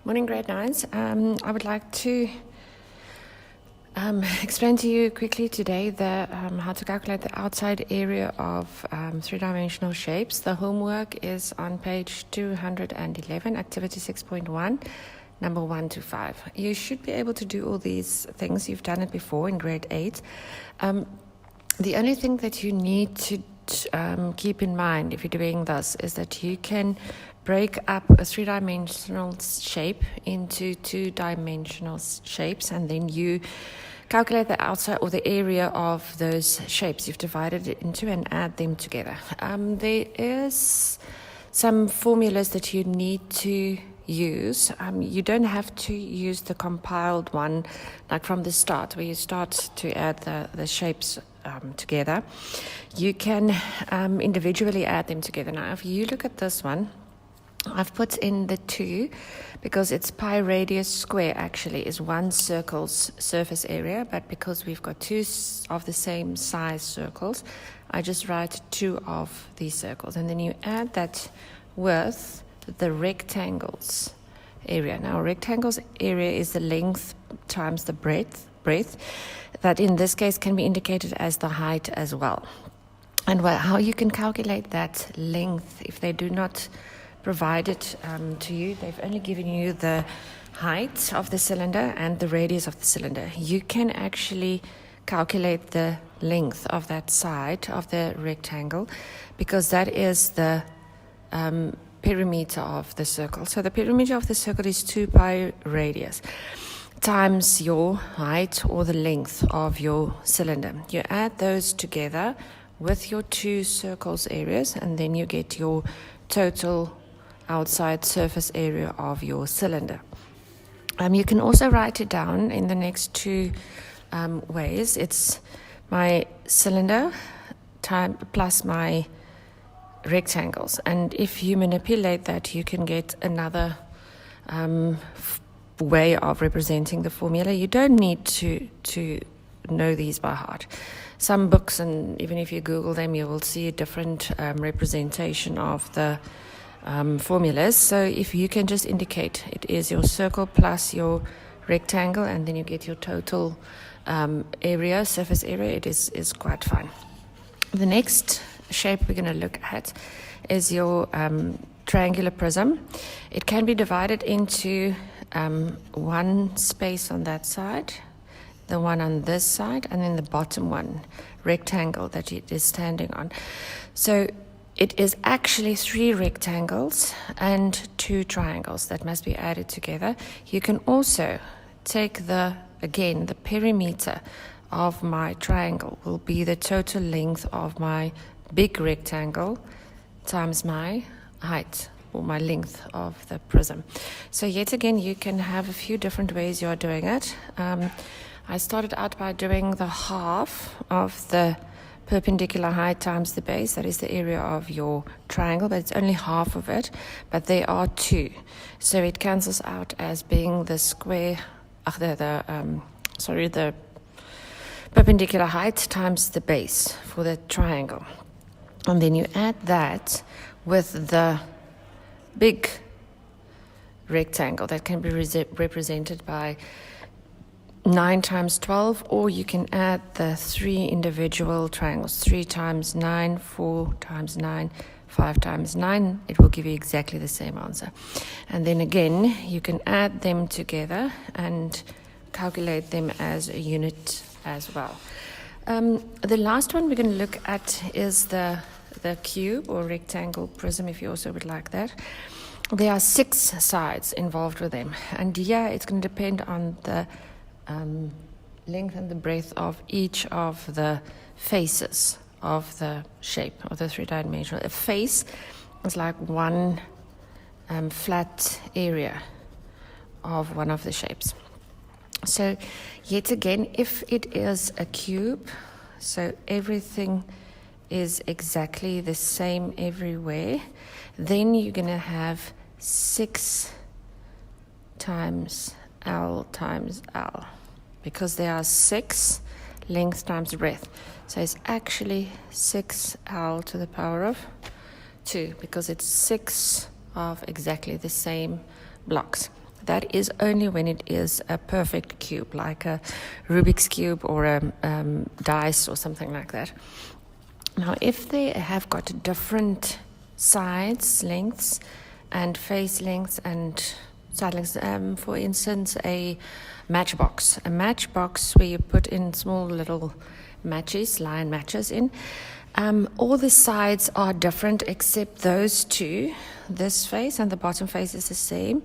Morning, grade 9s. I would like to explain to you quickly today how to calculate the outside area of three-dimensional shapes. The homework is on page 211, activity 6.1, number 1 to 5. You should be able to do all these things. You've done it before in grade 8. The only thing that you need to keep in mind if you're doing this is that you can break up a three-dimensional shape into two-dimensional shapes, and then you calculate the outside or the area of those shapes you've divided it into and add them together. There is some formulas that you need to use. You don't have to use the compiled one like from the start where you start to add the shapes together. You can individually add them together. Now if you look at this one, I've put in the 2 because its pi radius square actually is one circle's surface area, but because we've got 2 of the same size circles, I just write 2 of these circles, and then you add that with the rectangle's area. Now rectangle's area is the length times the breadth, that in this case can be indicated as the height as well. And how you can calculate that length if they do not provide it to you, they've only given you the height of the cylinder and the radius of the cylinder. You can actually calculate the length of that side of the rectangle because that is the perimeter of the circle. So the perimeter of the circle is 2 pi radius times your height or the length of your cylinder. You add those together with your 2 circles areas, and then you get your total outside surface area of your cylinder. You can also write it down in the next 2 ways. It's my cylinder plus my rectangles, and if you manipulate that, you can get another way of representing the formula. You don't need to know these by heart. Some books, and even if you Google them, you will see a different representation of the formulas. So if you can just indicate it is your circle plus your rectangle, and then you get your total area, surface area, it is quite fine. The next shape we're going to look at is your triangular prism. It can be divided into one space on that side, the one on this side, and then the bottom one, rectangle that it is standing on. So it is actually 3 rectangles and 2 triangles that must be added together. You can also take the perimeter of my triangle will be the total length of my big rectangle times my height or my length of the prism. So yet again, you can have a few different ways you're doing it. I started out by doing the half of the perpendicular height times the base, that is the area of your triangle, but it's only half of it, but there are 2. So it cancels out as being the square, the perpendicular height times the base for the triangle. And then you add that with the big rectangle that can be represented by 9 times 12, or you can add the 3 individual triangles, 3 times 9, 4 times 9, 5 times 9. It will give you exactly the same answer. And then again, you can add them together and calculate them as a unit as well. The last one we're going to look at is the cube or rectangle prism, if you also would like that. There are 6 sides involved with them, and it's going to depend on the length and the breadth of each of the faces of the shape of the 3-dimensional. A face is like one flat area of one of the shapes. So yet again, if it is a cube, so everything is exactly the same everywhere, then you're going to have 6 times L times L, because there are 6 length times breadth. So it's actually 6L to the power of 2, because it's 6 of exactly the same blocks. That is only when it is a perfect cube, like a Rubik's Cube or a dice or something like that. Now, if they have got different sides lengths and face lengths and side lengths, for instance, a matchbox where you put in small little matches, line matches in, all the sides are different except those two. This face and the bottom face is the same.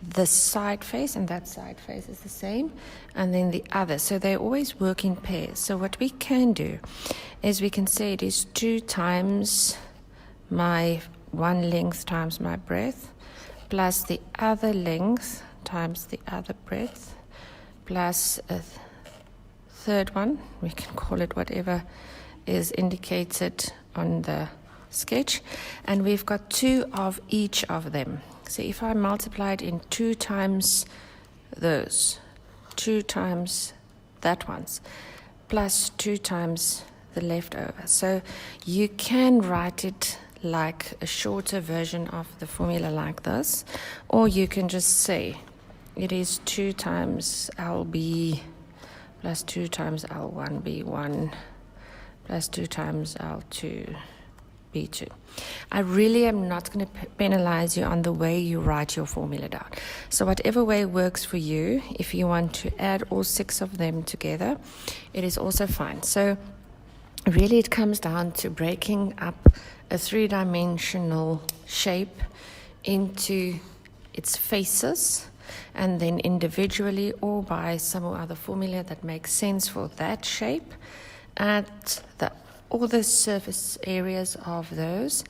This side face and that side face is the same, and then the other. So they always work in pairs. So what we can do is we can say it is 2 times my one length times my breadth, plus the other length times the other breadth, plus a third one. We can call it whatever is indicated on the sketch, and we've got 2 of each of them. So if I multiply it in 2 times those, 2 times that one's, plus 2 times the leftover. So you can write it like a shorter version of the formula like this, or you can just say it is 2 times LB plus 2 times L1B1 plus 2 times L2B2. I really am not going to penalize you on the way you write your formula down. So whatever way works for you, if you want to add all 6 of them together, it is also fine. So really it comes down to breaking up a 3-dimensional shape into its faces, and then individually or by some or other formula that makes sense for that shape, add all the surface areas of those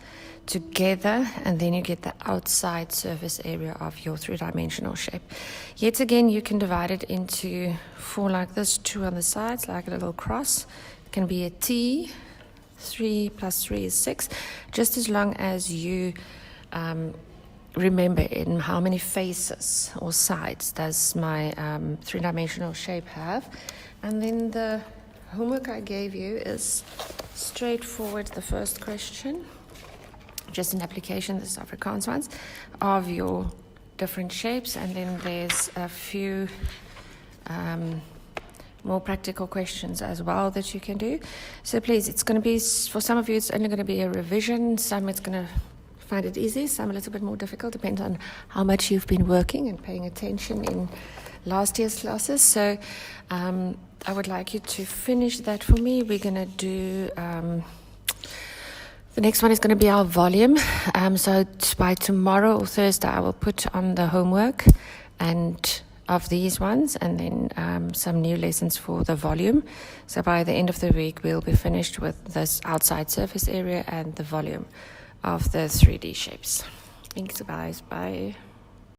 together, and then you get the outside surface area of your 3-dimensional shape. Yet again, you can divide it into 4 like this, 2 on the sides, like a little cross. It can be a T. 3 plus 3 is 6, just as long as you remember in how many faces or sides does my 3-dimensional shape have. And then the homework I gave you is straightforward. The first question, just an application, the South Afrikaans ones, of your different shapes, and then there's a few more practical questions as well that you can do. So please, it's going to be, for some of you it's only going to be a revision, some it's going to find it easy, some a little bit more difficult, depends on how much you've been working and paying attention in last year's classes. So I would like you to finish that for me. We're going to do the next one is going to be our volume. So by tomorrow or Thursday I will put on the homework and of these ones, and then some new lessons for the volume. So by the end of the week we'll be finished with this outside surface area and the volume of the 3D shapes. Thanks guys, bye.